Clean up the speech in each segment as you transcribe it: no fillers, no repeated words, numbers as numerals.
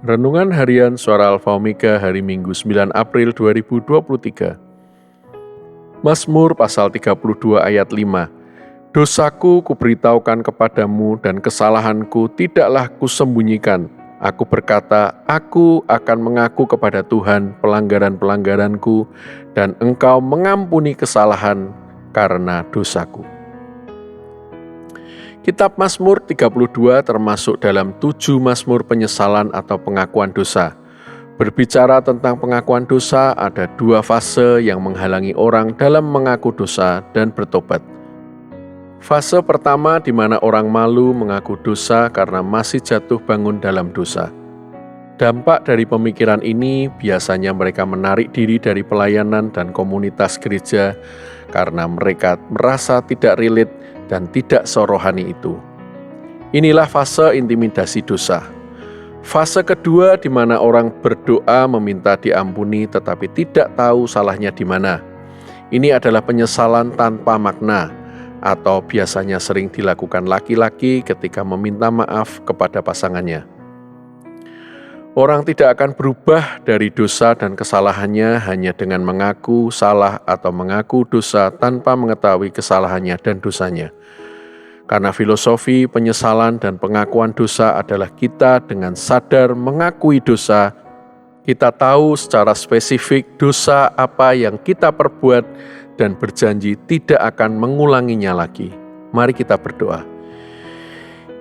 Renungan Harian Suara Alfa Omega hari Minggu 9 April 2023. Mazmur pasal 32 ayat 5. Dosaku kuberitahukan kepadamu dan kesalahanku tidaklah kusembunyikan. Aku berkata, aku akan mengaku kepada Tuhan pelanggaran-pelanggaranku dan Engkau mengampuni kesalahan karena dosaku. Kitab Mazmur 32 termasuk dalam 7 Mazmur penyesalan atau pengakuan dosa. Berbicara tentang pengakuan dosa, ada 2 fase yang menghalangi orang dalam mengaku dosa dan bertobat. Fase pertama di mana orang malu mengaku dosa karena masih jatuh bangun dalam dosa. Dampak dari pemikiran ini biasanya mereka menarik diri dari pelayanan dan komunitas gereja karena mereka merasa tidak relate dan tidak serohani itu. Inilah fase intimidasi dosa. Fase kedua di mana orang berdoa meminta diampuni tetapi tidak tahu salahnya di mana. Ini adalah penyesalan tanpa makna atau biasanya sering dilakukan laki-laki ketika meminta maaf kepada pasangannya. Orang tidak akan berubah dari dosa dan kesalahannya hanya dengan mengaku salah atau mengaku dosa tanpa mengetahui kesalahannya dan dosanya. Karena filosofi penyesalan dan pengakuan dosa adalah kita dengan sadar mengakui dosa, kita tahu secara spesifik dosa apa yang kita perbuat dan berjanji tidak akan mengulanginya lagi. Mari kita berdoa.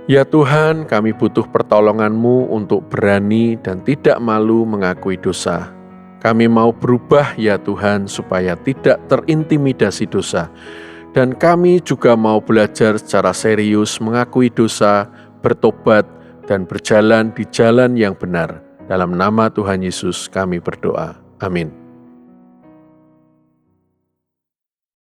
Ya Tuhan, kami butuh pertolongan-Mu untuk berani dan tidak malu mengakui dosa. Kami mau berubah ya Tuhan supaya tidak terintimidasi dosa. Dan kami juga mau belajar secara serius mengakui dosa, bertobat, dan berjalan di jalan yang benar. Dalam nama Tuhan Yesus kami berdoa. Amin.